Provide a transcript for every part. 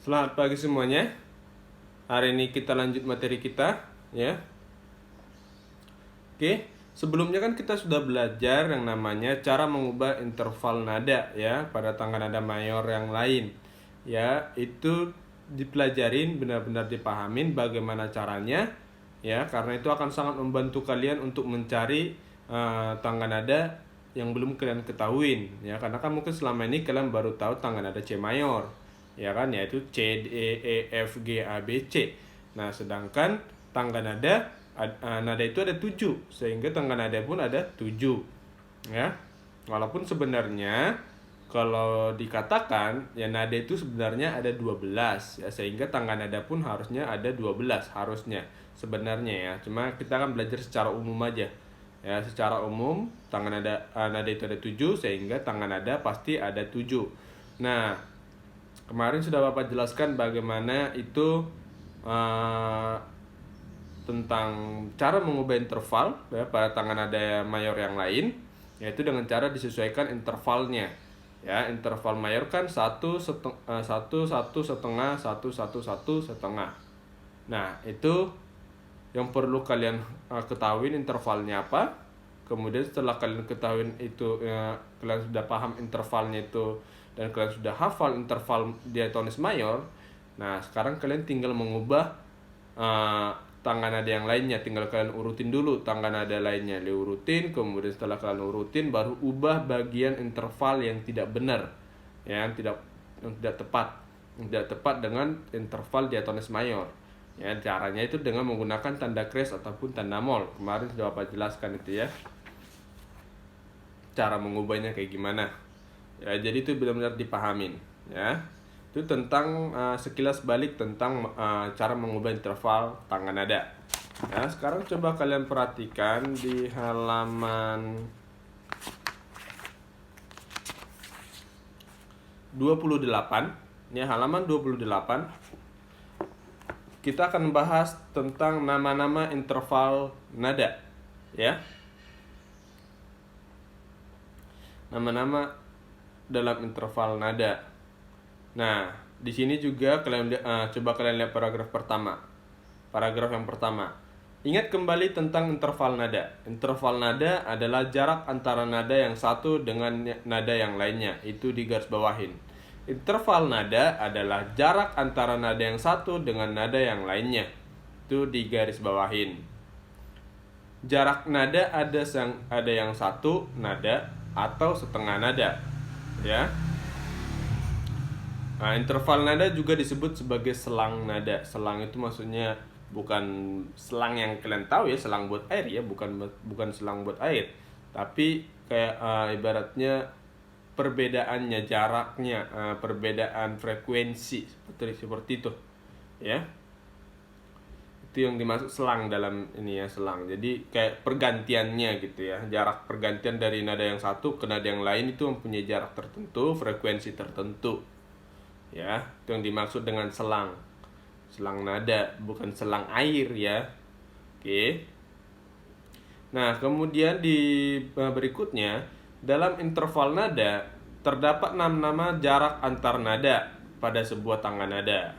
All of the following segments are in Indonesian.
Selamat pagi semuanya. Hari ini kita lanjut materi kita, ya. Oke, sebelumnya kan kita sudah belajar yang namanya cara mengubah interval nada, ya, pada tangga nada mayor yang lain. Ya, itu dipelajarin, benar-benar dipahamin bagaimana caranya, ya, karena itu akan sangat membantu kalian untuk mencari tangga nada yang belum kalian ketahuin, ya, karena kan mungkin selama ini kalian baru tahu tangga nada C mayor, ya kan, yaitu C, D, E, F, G, A, B, C. Nah, sedangkan tangga nada nada itu ada 7, sehingga tangga nada pun ada 7, ya. Walaupun sebenarnya kalau dikatakan ya nada itu sebenarnya ada 12, ya, sehingga tangga nada pun harusnya ada 12 harusnya sebenarnya, ya. Cuma kita akan belajar secara umum aja. Ya, secara umum tangga nada itu ada 7, sehingga tangga nada pasti ada 7. Nah, kemarin sudah Bapak jelaskan bagaimana itu tentang cara mengubah interval, ya, pada tangga nada mayor yang lain, yaitu dengan cara disesuaikan intervalnya. Ya, interval mayor kan 1 setengah 1 setengah. Nah, itu yang perlu kalian ketahui intervalnya apa. Kemudian setelah kalian ketahui itu, kalian sudah paham intervalnya itu dan kalian sudah hafal interval diatonis mayor. Nah, sekarang kalian tinggal mengubah tangga nada yang lainnya. Tinggal kalian urutin dulu tangga nada lainnya, diurutin. Kemudian setelah kalian urutin, baru ubah bagian interval yang tidak benar, ya, yang tidak tepat dengan interval diatonis mayor. Ya, caranya itu dengan menggunakan tanda kres ataupun tanda mol. Kemarin sudah Bapak jelaskan itu, ya, cara mengubahnya kayak gimana. Ya, jadi itu benar-benar dipahamin, ya. Itu tentang sekilas balik tentang cara mengubah interval tangga nada. Ya, sekarang coba kalian perhatikan di halaman 28. Ya, halaman 28. Kita akan membahas tentang nama-nama interval nada, ya. Nama-nama dalam interval nada. Nah, di sini juga kalian coba kalian lihat paragraf pertama. Paragraf yang pertama. Ingat kembali tentang interval nada. Interval nada adalah jarak antara nada yang satu dengan nada yang lainnya. Itu digarisbawahin. Interval nada adalah jarak antara nada yang satu dengan nada yang lainnya. Itu digarisbawahin. Jarak nada ada yang satu nada atau setengah nada, ya. Nah, interval nada juga disebut sebagai selang nada. Selang itu maksudnya bukan selang yang kalian tahu, ya, selang buat air, ya, bukan selang buat air, tapi kayak ibaratnya perbedaannya, jaraknya, perbedaan frekuensi seperti itu, ya. Itu yang dimaksud selang dalam ini, ya, selang. Jadi kayak pergantiannya gitu, ya, jarak pergantian dari nada yang satu ke nada yang lain itu mempunyai jarak tertentu, frekuensi tertentu, ya. Itu yang dimaksud dengan selang nada, bukan selang air, ya. Oke. Nah, kemudian di berikutnya, dalam interval nada terdapat nama jarak antar nada pada sebuah tangga nada,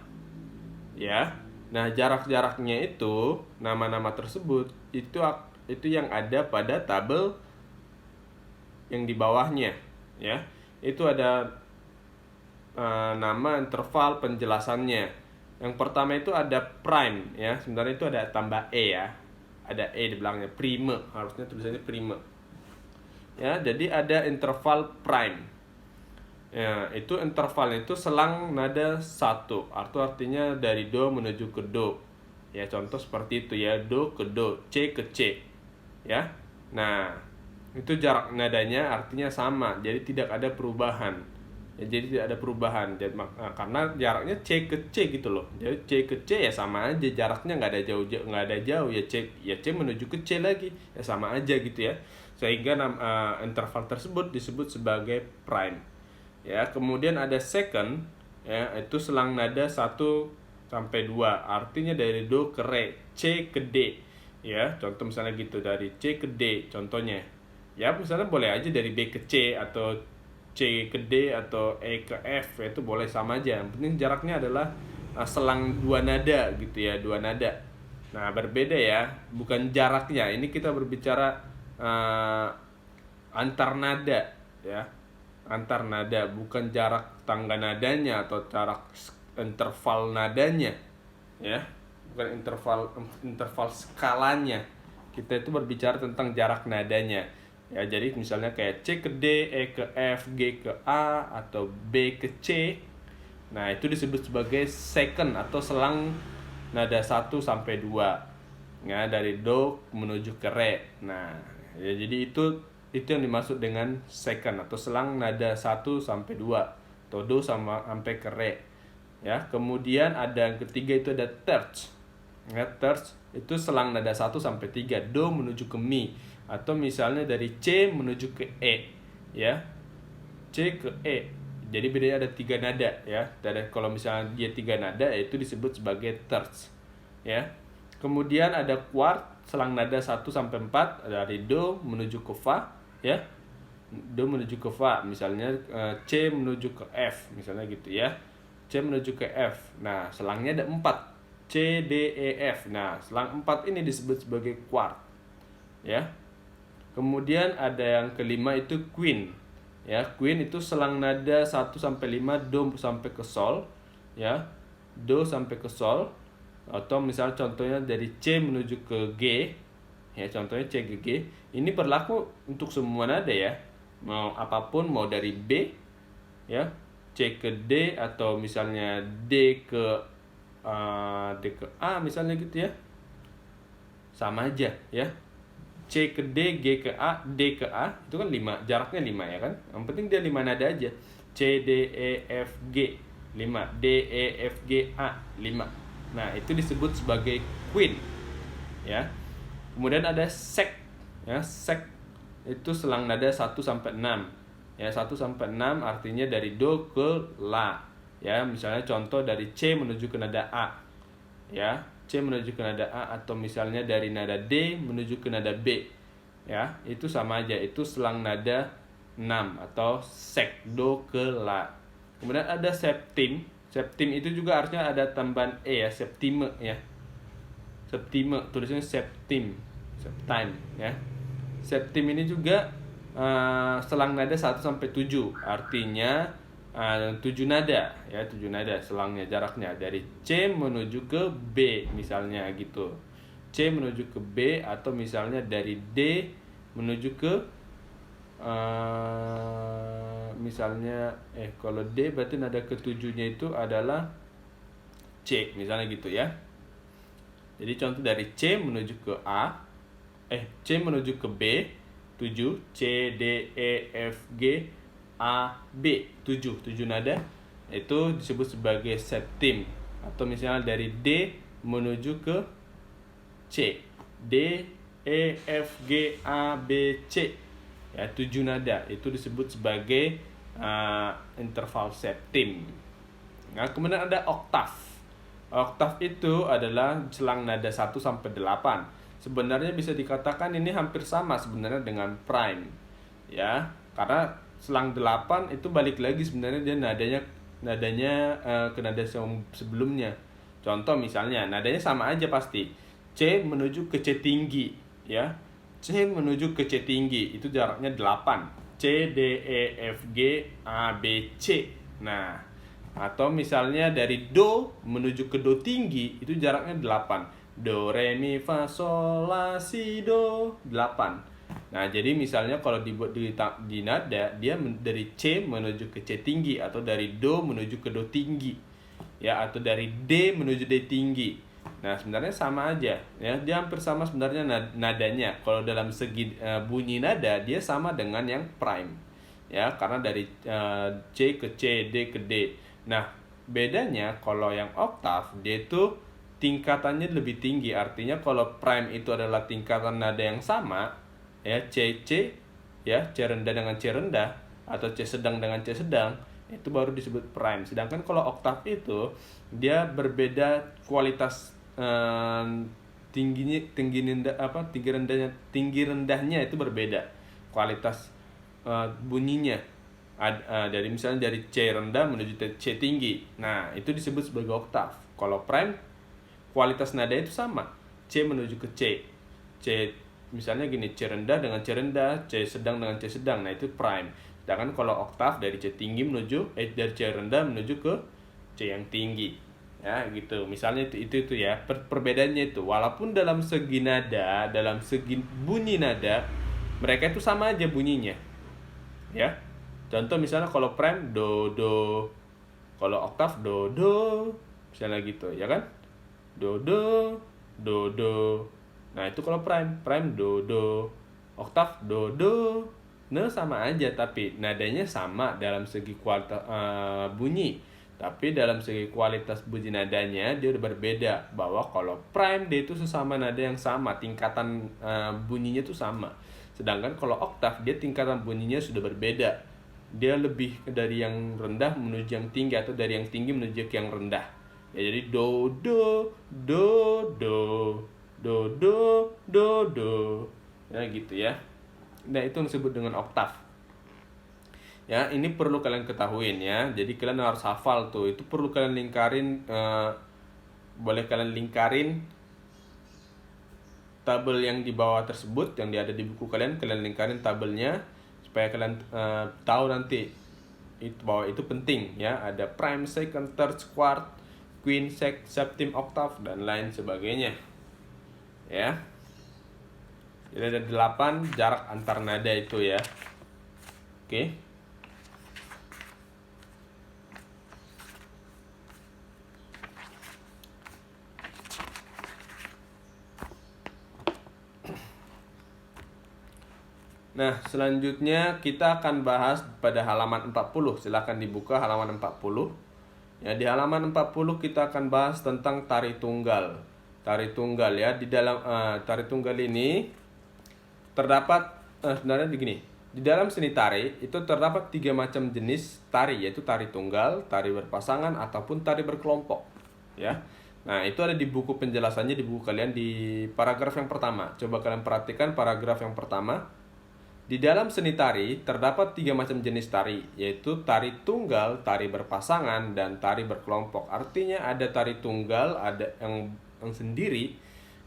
ya. Nah, jarak-jaraknya itu, nama-nama tersebut itu yang ada pada tabel yang di bawahnya, ya. Itu ada nama interval penjelasannya. Yang pertama itu ada prime, ya. Sebenarnya itu ada tambah e, ya. Ada e di belakangnya, prime. Harusnya tulisannya prime. Ya, jadi ada interval prime. Ya, itu intervalnya itu selang nada 1. Artinya dari do menuju ke do. Ya, contoh seperti itu, ya. Do ke do, C ke C. Ya. Nah, itu jarak nadanya artinya sama. Jadi tidak ada perubahan. Ya, jadi tidak ada perubahan. Jadi, karena jaraknya C ke C gitu loh. Jadi C ke C ya sama aja, jaraknya nggak ada jauh, ya C menuju ke C lagi, ya sama aja gitu, ya. Sehingga interval tersebut disebut sebagai prime. Ya, kemudian ada second, ya, itu selang nada 1 sampai 2. Artinya dari do ke re, C ke D. Ya, contoh misalnya gitu, dari C ke D contohnya. Ya, misalnya boleh aja dari B ke C atau C C ke D atau E ke F, itu boleh sama aja. Yang penting jaraknya adalah selang dua nada gitu ya, dua nada. Nah, berbeda ya, bukan jaraknya. Ini kita berbicara antar nada ya. Antar nada, bukan jarak tangga nadanya atau jarak interval nadanya ya. Bukan interval skalanya. Kita itu berbicara tentang jarak nadanya. Ya, jadi misalnya kayak C ke D, E ke F, G ke A, atau B ke C. Nah, itu disebut sebagai second atau selang nada 1 sampai 2. Ya, dari do menuju ke re. Nah, ya, jadi itu yang dimaksud dengan second atau selang nada 1 sampai 2 atau do sampai ke re. Ya, kemudian ada yang ketiga itu ada third. Ya, third itu selang nada 1 sampai 3, do menuju ke mi, atau misalnya dari C menuju ke E ya, C ke E. Jadi bedanya ada 3 nada ya. Dan kalau misalnya dia 3 nada, itu disebut sebagai thirds ya. Kemudian ada quart, selang nada 1 sampai 4 dari do menuju ke fa ya. Do menuju ke fa, misalnya C menuju ke F misalnya gitu ya. C menuju ke F. Nah, selangnya ada 4. C, D, E, F. Nah, selang 4 ini disebut sebagai quart ya. Kemudian ada yang kelima itu queen ya. Queen itu selang nada 1 sampai 5, do sampai ke sol ya. Do sampai ke sol, atau misalnya contohnya dari C menuju ke G ya, contohnya C ke G. Ini berlaku untuk semua nada ya. Mau apapun, mau dari B ya, C ke D, atau misalnya D ke A misalnya gitu ya, sama aja ya. C ke D, G ke A, D ke A, itu kan 5, jaraknya 5 ya kan. Yang penting dia 5 nada aja. C, D, E, F, G 5, D, E, F, G, A 5. Nah, itu disebut sebagai queen ya. Kemudian ada sek ya. Sek itu selang nada 1 sampai 6 ya. 1 sampai 6 artinya dari do ke la ya. Misalnya contoh dari C menuju ke nada A ya. C menuju ke nada A, atau misalnya dari nada D menuju ke nada B ya. Itu sama aja, itu selang nada 6 atau sek, do ke la. Kemudian ada septim. Septim itu juga artinya ada tambahan e ya, septime ya. Septime tulisannya septim, septime ya. Septim ini juga selang nada 1 sampai 7, artinya 7 nada ya, 7 nada selangnya, jaraknya dari C menuju ke B misalnya gitu. C menuju ke B, atau misalnya dari D menuju ke misalnya kalau D berarti nada ketujuhnya itu adalah C misalnya gitu ya. Jadi contoh dari C menuju ke A, C menuju ke B 7, C, D, E, F, G, A, B 7 nada, itu disebut sebagai septim. Atau misalnya dari D menuju ke C, D, E, F, G, A, B, C ya, 7 nada, itu disebut sebagai interval septim. Nah, kemudian ada oktav. Oktav itu adalah selang nada 1 sampai 8. Sebenarnya bisa dikatakan ini hampir sama sebenarnya dengan prime ya, karena selang 8 itu balik lagi sebenarnya dia nadanya ke nada sebelumnya. Contoh misalnya nadanya sama aja pasti, C menuju ke C tinggi ya. C menuju ke C tinggi itu jaraknya 8. C, D, E, F, G, A, B, C. Nah, atau misalnya dari do menuju ke do tinggi itu jaraknya 8. Do, re, mi, fa, sol, la, si, do 8. Nah, jadi misalnya kalau dibuat di nada, dia dari C menuju ke C tinggi, atau dari do menuju ke do tinggi ya, atau dari D menuju D tinggi. Nah, sebenarnya sama aja ya, dia hampir sama sebenarnya nadanya. Kalau dalam segi bunyi nada, dia sama dengan yang prime ya, karena dari C ke C, D ke D. Nah, bedanya kalau yang oktav, dia itu tingkatannya lebih tinggi. Artinya kalau prime itu adalah tingkatan nada yang sama ya, C C ya, C rendah dengan C rendah, atau C sedang dengan C sedang, itu baru disebut prime. Sedangkan kalau oktav itu dia berbeda kualitas, tinggi rendahnya itu berbeda kualitas bunyinya Dari misalnya dari C rendah menuju C tinggi. Nah, itu disebut sebagai oktav. Kalau prime, kualitas nada itu sama. C menuju ke C. C misalnya gini, C rendah dengan C rendah, C sedang dengan C sedang. Nah, itu prime. Sedangkan kalau oktav dari C tinggi menuju dari C rendah menuju ke C yang tinggi. Ya, gitu. Misalnya itu ya. Perbedaannya itu, walaupun dalam segi nada, dalam segi bunyi nada, mereka itu sama aja bunyinya. Ya. Contoh misalnya kalau prime do do, kalau oktav do do, misalnya gitu, ya kan? Do do do do. Nah, itu kalau prime do do, oktav do do. Nah, sama aja tapi nadanya sama dalam segi kualitas bunyi. Tapi dalam segi kualitas bunyi nadanya dia udah berbeda, bahwa kalau prime dia itu sesama nada yang sama, tingkatan bunyinya itu sama. Sedangkan kalau oktav dia tingkatan bunyinya sudah berbeda. Dia lebih dari yang rendah menuju yang tinggi, atau dari yang tinggi menuju ke yang rendah. Ya, jadi do do do do do do do do. Ya gitu ya. Nah, itu disebut dengan oktav. Ya, ini perlu kalian ketahuin ya. Jadi kalian harus hafal tuh. Itu perlu kalian lingkarin, boleh kalian lingkarin tabel yang di bawah tersebut yang ada di buku kalian lingkarin tabelnya supaya kalian tahu nanti itu bahwa itu penting ya. Ada prime, second, third, quart, queen, septim, octave dan lain sebagainya. Ya. Jadi ada 8 jarak antar nada itu ya. Oke. Nah, selanjutnya kita akan bahas pada halaman 40. Silakan dibuka halaman 40. Ya, di halaman 40 kita akan bahas tentang tari tunggal. Tari tunggal ya, di dalam tari tunggal ini terdapat sebenarnya begini. Di dalam seni tari itu terdapat 3 macam jenis tari, yaitu tari tunggal, tari berpasangan ataupun tari berkelompok, ya. Nah, itu ada di buku penjelasannya di buku kalian di paragraf yang pertama. Coba kalian perhatikan paragraf yang pertama. Di dalam seni tari terdapat 3 macam jenis tari, yaitu tari tunggal, tari berpasangan, dan tari berkelompok. Artinya ada tari tunggal, ada yang sendiri,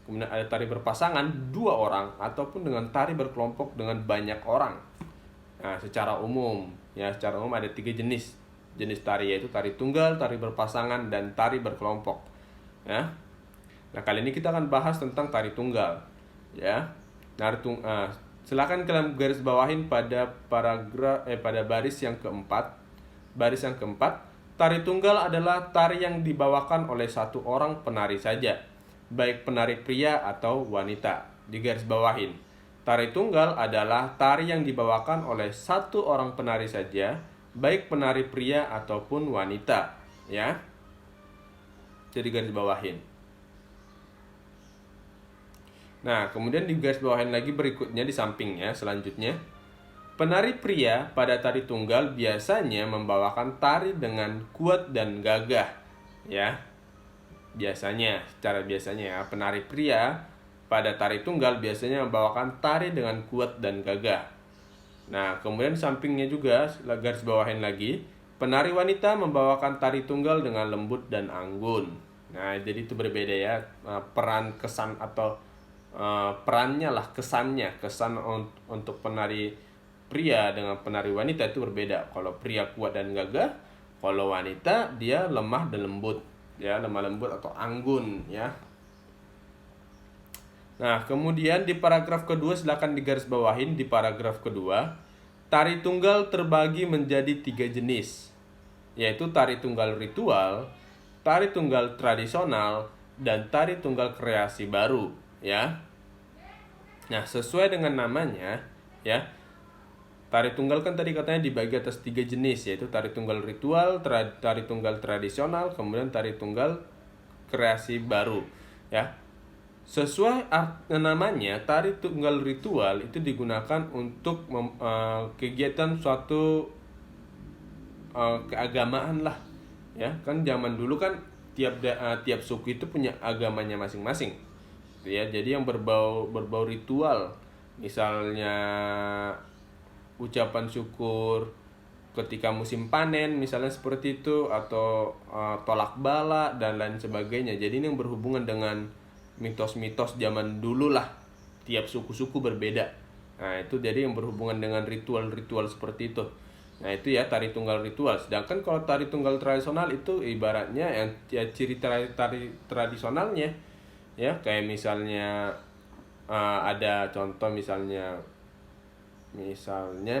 kemudian ada tari berpasangan 2 orang, ataupun dengan tari berkelompok dengan banyak orang. Nah, secara umum ada 3 jenis tari, yaitu tari tunggal, tari berpasangan, dan tari berkelompok. Ya. Nah, kali ini kita akan bahas tentang tari tunggal. Ya. Silakan kalian garis bawahin pada baris yang keempat. Baris yang keempat, tari tunggal adalah tari yang dibawakan oleh 1 orang penari saja, baik penari pria atau wanita. Di garis bawahin. Tari tunggal adalah tari yang dibawakan oleh 1 orang penari saja, baik penari pria ataupun wanita, ya. Jadi garis bawahin. Nah, kemudian di garis bawahin lagi berikutnya di sampingnya selanjutnya. Penari pria pada tari tunggal biasanya membawakan tari dengan kuat dan gagah, ya. Secara biasanya ya, penari pria pada tari tunggal biasanya membawakan tari dengan kuat dan gagah. Nah, kemudian sampingnya juga garis bawahin lagi, penari wanita membawakan tari tunggal dengan lembut dan anggun. Nah, jadi itu berbeda ya, peran, kesan atau perannya lah, kesan untuk penari pria dengan penari wanita itu berbeda. Kalau pria kuat dan gagah, kalau wanita dia lemah dan lembut, ya, lemah lembut atau anggun, ya. Nah, kemudian di paragraf kedua silakan digaris bawahin di paragraf kedua, tari tunggal terbagi menjadi 3 jenis, yaitu tari tunggal ritual, tari tunggal tradisional, dan tari tunggal kreasi baru, ya. Nah, sesuai dengan namanya, ya, tari tunggal kan tadi katanya dibagi atas 3 jenis, yaitu tari tunggal ritual, tari tunggal tradisional, kemudian tari tunggal kreasi baru, ya. Sesuai namanya, tari tunggal ritual itu digunakan untuk kegiatan suatu keagamaan lah, ya. Kan zaman dulu kan tiap suku itu punya agamanya masing-masing, ya. Jadi yang berbau ritual, misalnya ucapan syukur ketika musim panen misalnya seperti itu, atau tolak bala dan lain sebagainya. Jadi ini yang berhubungan dengan mitos-mitos zaman dulu lah, tiap suku-suku berbeda. Nah itu jadi yang berhubungan dengan ritual-ritual seperti itu. Nah itu ya tari tunggal ritual. Sedangkan kalau tari tunggal tradisional itu ibaratnya yang ya ciri tari tradisionalnya ya, kayak misalnya ada contoh misalnya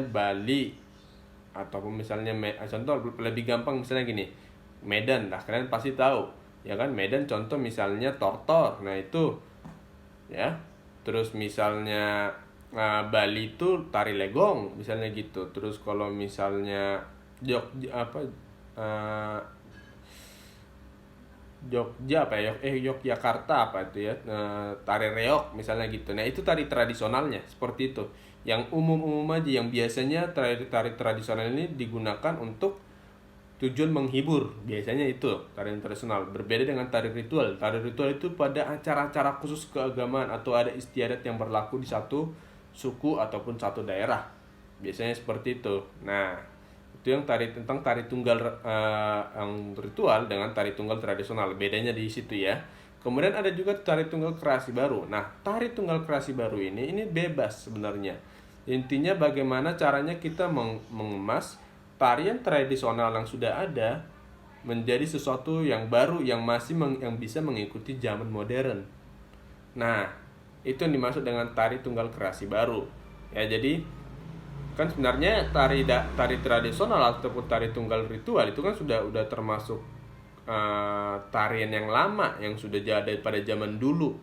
Bali, ataupun misalnya contoh lebih gampang misalnya gini, Medan lah, kalian pasti tahu ya kan, Medan contoh misalnya tortor. Nah itu ya, terus misalnya Bali itu tari legong misalnya gitu. Terus kalau misalnya uh, Jogja apa ya, Yogyakarta apa itu ya, tari reok misalnya gitu. Nah itu tari tradisionalnya seperti itu, yang umum-umum aja, yang biasanya tari tradisional ini digunakan untuk tujuan menghibur. Biasanya itu tari tradisional, berbeda dengan tari ritual. Tari ritual itu pada acara-acara khusus keagamaan atau ada istiadat yang berlaku di satu suku ataupun satu daerah, biasanya seperti itu. Nah itu yang tentang tari tunggal yang ritual dengan tari tunggal tradisional, bedanya di situ ya. Kemudian ada juga tari tunggal kreasi baru. Nah tari tunggal kreasi baru ini bebas sebenarnya. Intinya bagaimana caranya kita mengemas tarian tradisional yang sudah ada menjadi sesuatu yang baru, yang masih yang bisa mengikuti zaman modern. Nah itu yang dimaksud dengan tari tunggal kreasi baru ya. Jadi kan sebenarnya tari tradisional ataupun tari tunggal ritual itu kan udah termasuk tarian yang lama, yang sudah ada pada zaman dulu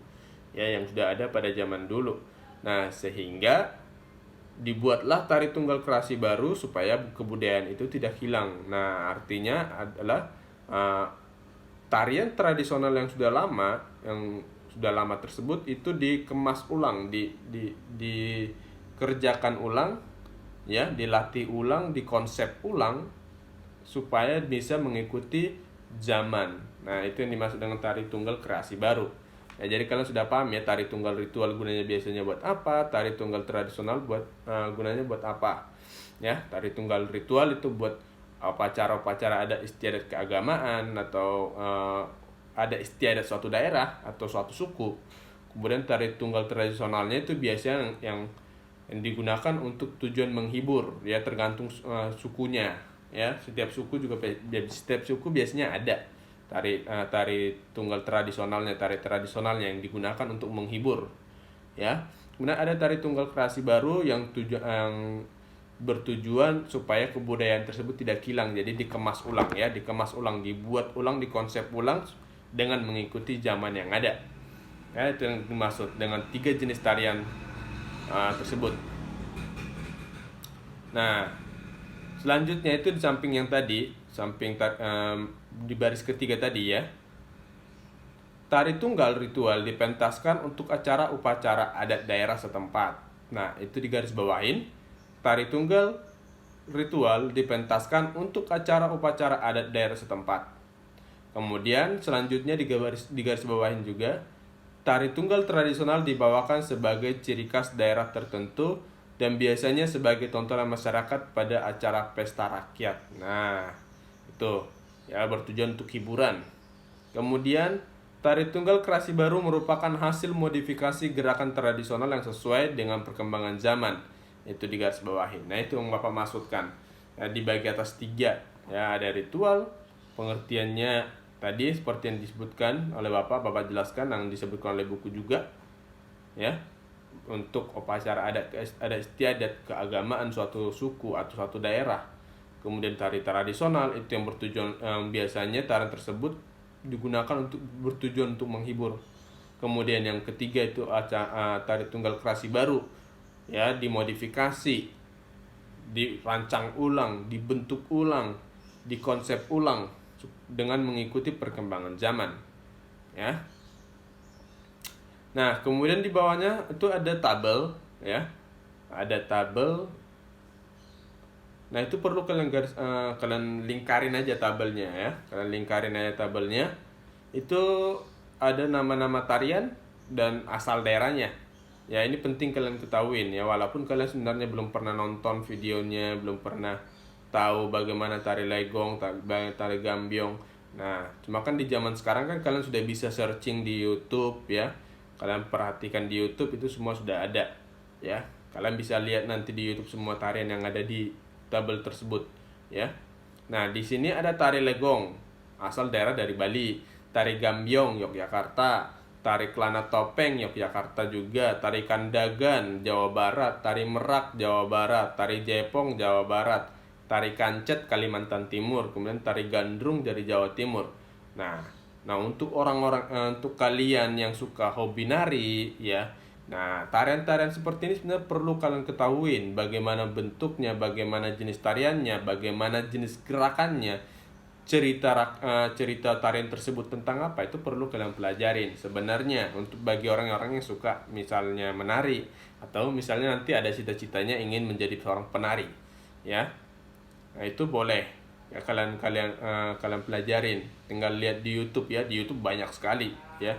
ya, yang sudah ada pada zaman dulu. Nah sehingga dibuatlah tari tunggal kreasi baru supaya kebudayaan itu tidak hilang. Nah artinya adalah tarian tradisional yang sudah lama tersebut itu dikemas ulang, dikerjakan ulang ya, dilatih ulang, dikonsep ulang supaya bisa mengikuti zaman. Nah itu yang dimaksud dengan tari tunggal kreasi baru. Nah, jadi kalian sudah paham ya, tari tunggal ritual gunanya biasanya buat apa, tari tunggal tradisional gunanya buat apa ya. Tari tunggal ritual itu buat upacara-upacara ada istiadat keagamaan atau ada istiadat suatu daerah atau suatu suku. Kemudian tari tunggal tradisionalnya itu biasanya yang digunakan untuk tujuan menghibur ya, tergantung sukunya ya. Setiap suku biasanya ada tari tunggal tradisionalnya, tari tradisionalnya yang digunakan untuk menghibur ya. Kemudian ada tari tunggal kreasi baru yang bertujuan supaya kebudayaan tersebut tidak hilang, jadi dikemas ulang ya, dibuat ulang, dikonsep ulang dengan mengikuti zaman yang ada ya. Itu yang dimaksud dengan 3 jenis tarian tersebut. Nah selanjutnya itu di samping yang tadi, di baris ketiga tadi ya, tari tunggal ritual dipentaskan untuk acara upacara adat daerah setempat. Nah itu di garis bawahin, tari tunggal ritual dipentaskan untuk acara upacara adat daerah setempat. Kemudian selanjutnya di garis bawahin juga, tari tunggal tradisional dibawakan sebagai ciri khas daerah tertentu dan biasanya sebagai tontonan masyarakat pada acara pesta rakyat. Nah, itu ya, bertujuan untuk hiburan. Kemudian, tari tunggal kreasi baru merupakan hasil modifikasi gerakan tradisional yang sesuai dengan perkembangan zaman. Itu di garis bawahin. Nah, itu yang Bapak maksudkan. Nah, di bagian atas 3 ya, ada ritual, pengertiannya tadi seperti yang disebutkan oleh Bapak jelaskan, yang disebutkan oleh buku juga ya, untuk upacara ada istiadat keagamaan suatu suku atau suatu daerah. Kemudian tari tradisional itu yang bertujuan, biasanya tarian tersebut digunakan untuk bertujuan untuk menghibur. Kemudian yang ketiga itu tari tunggal kreasi baru ya, dimodifikasi, dirancang ulang, dibentuk ulang, dikonsep ulang dengan mengikuti perkembangan zaman ya. Nah kemudian di bawahnya itu ada tabel ya, ada tabel. Nah itu perlu kalian lingkarin aja tabelnya ya, itu ada nama-nama tarian dan asal daerahnya ya. Ini penting kalian ketahuin ya, walaupun kalian sebenarnya belum pernah nonton videonya, belum pernah tahu bagaimana tari legong, tari gambyong. Nah, cuma kan di zaman sekarang kan kalian sudah bisa searching di YouTube ya. Kalian perhatikan di YouTube itu semua sudah ada ya. Kalian bisa lihat nanti di YouTube semua tarian yang ada di tabel tersebut ya. Nah, di sini ada tari legong, asal daerah dari Bali, tari gambyong Yogyakarta, tari kelana topeng Yogyakarta juga, tari kandagan Jawa Barat, tari merak Jawa Barat, tari jepong Jawa Barat, tari kancet Kalimantan Timur, kemudian tari gandrung dari Jawa Timur. Nah, untuk orang-orang untuk kalian yang suka hobi nari ya. Nah, tarian-tarian seperti ini sebenarnya perlu kalian ketahuin bagaimana bentuknya, bagaimana jenis tariannya, bagaimana jenis gerakannya, cerita tarian tersebut tentang apa, itu perlu kalian pelajarin sebenarnya untuk bagi orang-orang yang suka misalnya menari atau misalnya nanti ada cita-citanya ingin menjadi seorang penari ya. Nah, itu boleh ya, kalian pelajarin, tinggal lihat di YouTube ya. Di YouTube banyak sekali ya.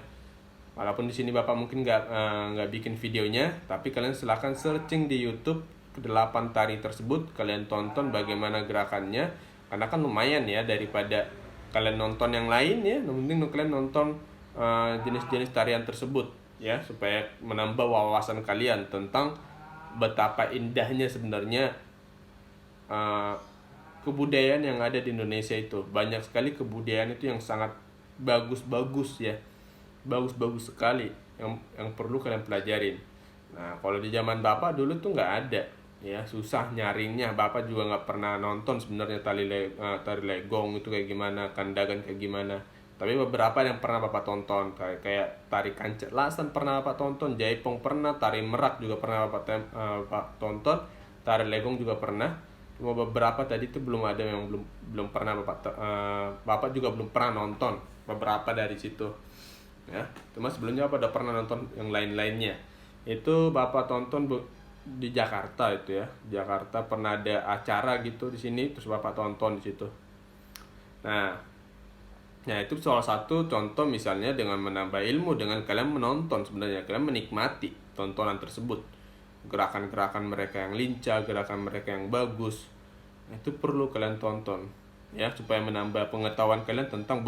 Walaupun di sini Bapak mungkin nggak bikin videonya, tapi kalian silahkan searching di YouTube ke-8 tari tersebut, kalian tonton bagaimana gerakannya, karena kan lumayan ya daripada kalian nonton yang lain ya. Yang penting kalian nonton jenis-jenis tarian tersebut ya, supaya menambah wawasan kalian tentang betapa indahnya sebenarnya kebudayaan yang ada di Indonesia. Itu banyak sekali kebudayaan itu yang sangat bagus-bagus ya, bagus-bagus sekali yang perlu kalian pelajarin. Nah, kalau di zaman Bapak dulu tuh nggak ada ya, susah nyaringnya. Bapak juga nggak pernah nonton sebenarnya tari legong itu kayak gimana, kandagan kayak gimana. Tapi beberapa yang pernah Bapak tonton, kayak tari kancet lasan pernah Bapak tonton, jaipong pernah, tari merak juga pernah Bapak tonton, tari legong juga pernah. Cuma beberapa tadi itu belum ada, yang belum pernah Bapak juga belum pernah nonton beberapa dari situ ya. Cuma sebelumnya Bapak udah pernah nonton yang lain-lainnya. Itu Bapak tonton di Jakarta itu ya. Jakarta pernah ada acara gitu di sini, terus Bapak tonton di situ. Nah, itu salah satu contoh misalnya dengan menambah ilmu dengan kalian menonton, sebenarnya kalian menikmati tontonan tersebut. Gerakan-gerakan mereka yang lincah, gerakan mereka yang bagus. Itu perlu kalian tonton ya, supaya menambah pengetahuan kalian tentang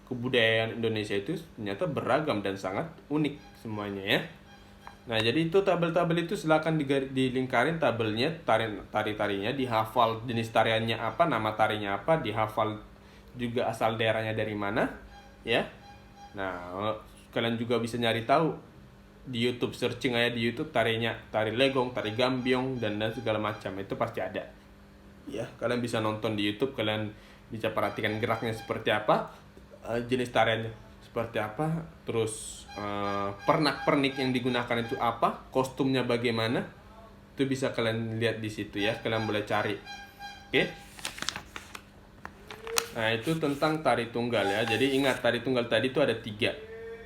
kebudayaan Indonesia itu ternyata beragam dan sangat unik semuanya ya. Nah, jadi itu tabel-tabel itu silakan dilingkarin tabelnya, tari-tarinya, dihafal jenis tariannya apa, nama tarinya apa, dihafal juga asal daerahnya dari mana ya. Nah, kalian juga bisa nyari tahu di YouTube, searching aja di YouTube tarinya, tari legong, tari gambyong dan segala macam, itu pasti ada ya. Kalian bisa nonton di YouTube, kalian bisa perhatikan geraknya seperti apa, jenis tariannya seperti apa, terus pernak-pernik yang digunakan itu apa, kostumnya bagaimana, itu bisa kalian lihat di situ ya. Kalian boleh cari. Oke. Nah, itu tentang tari tunggal ya. Jadi ingat, tari tunggal tadi itu ada 3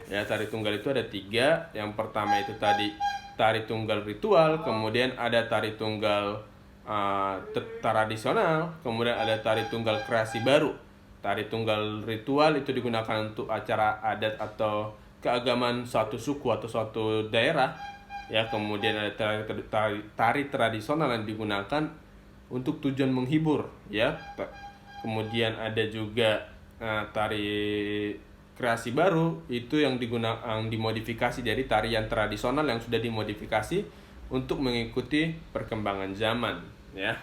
ya. Tari tunggal itu ada 3. Yang pertama itu tadi tari tunggal ritual, kemudian ada tari tunggal tradisional, kemudian ada tari tunggal kreasi baru. Tari tunggal ritual itu digunakan untuk acara adat atau keagamaan suatu suku atau suatu daerah ya. Kemudian ada tari tradisional yang digunakan untuk tujuan menghibur ya. Kemudian ada juga tari kreasi baru, itu yang dimodifikasi dari tarian tradisional yang sudah dimodifikasi untuk mengikuti perkembangan zaman ya.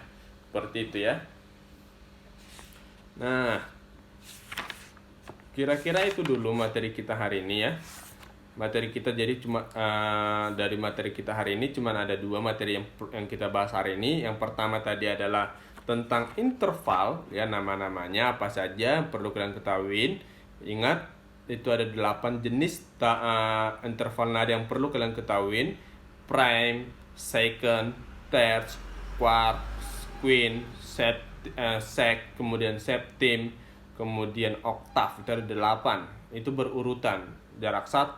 Seperti itu ya. Nah, kira-kira itu dulu materi kita hari ini ya. Materi kita jadi cuma dari materi kita hari ini cuma ada 2 materi yang kita bahas hari ini. Yang pertama tadi adalah tentang interval ya, nama-namanya apa saja perlu kalian ketahuin. Ingat, itu ada 8 jenis interval nada yang perlu kalian ketahuin: prime, second, terce, quart, quint, sek, kemudian septim, kemudian oktav. Itu ada 8. Itu berurutan, jarak 1,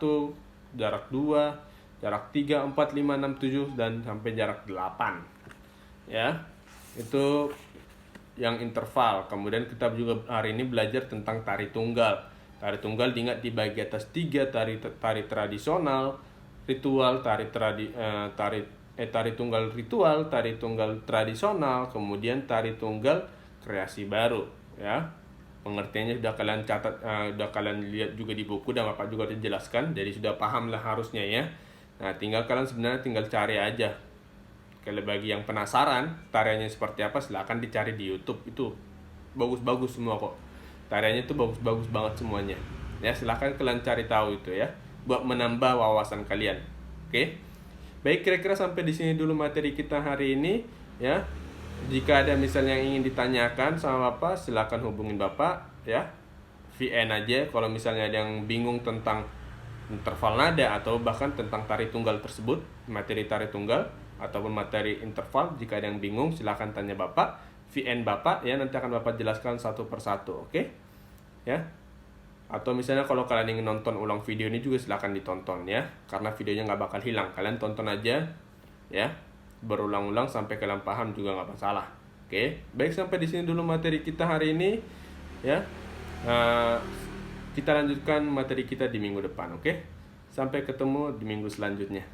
jarak 2, jarak 3, 4, 5, 6, 7 dan sampai jarak 8 ya. Itu yang interval. Kemudian kita juga hari ini belajar tentang tari tunggal. Tari tunggal diingat dibagi atas 3, tari tradisional, ritual, tari tari tunggal ritual, tari tunggal tradisional, kemudian tari tunggal kreasi baru, ya. Pengertiannya sudah kalian catat, sudah kalian lihat juga di buku dan Bapak juga udah jelaskan, jadi sudah paham lah harusnya ya. Nah, tinggal kalian sebenarnya tinggal cari aja. Kalau bagi yang penasaran tariannya seperti apa, silahkan dicari di YouTube, itu bagus-bagus semua kok. Tariannya itu bagus-bagus banget semuanya. Ya, silahkan kalian cari tahu itu ya, buat menambah wawasan kalian. Oke. Baik, kira-kira sampai di sini dulu materi kita hari ini ya. Jika ada misalnya yang ingin ditanyakan sama Bapak, silahkan hubungin Bapak ya. VN aja kalau misalnya ada yang bingung tentang interval nada atau bahkan tentang tari tunggal tersebut, materi tari tunggal ataupun materi interval. Jika ada yang bingung, silahkan tanya Bapak, VN Bapak ya, nanti akan Bapak jelaskan satu persatu, oke? Ya. Atau misalnya kalau kalian ingin nonton ulang video ini juga silahkan ditonton ya, karena videonya nggak bakal hilang. Kalian tonton aja ya, berulang-ulang sampai kalian paham juga nggak masalah. Oke, baik, sampai di sini dulu materi kita hari ini ya. Kita lanjutkan materi kita di minggu depan, oke? Sampai ketemu di minggu selanjutnya.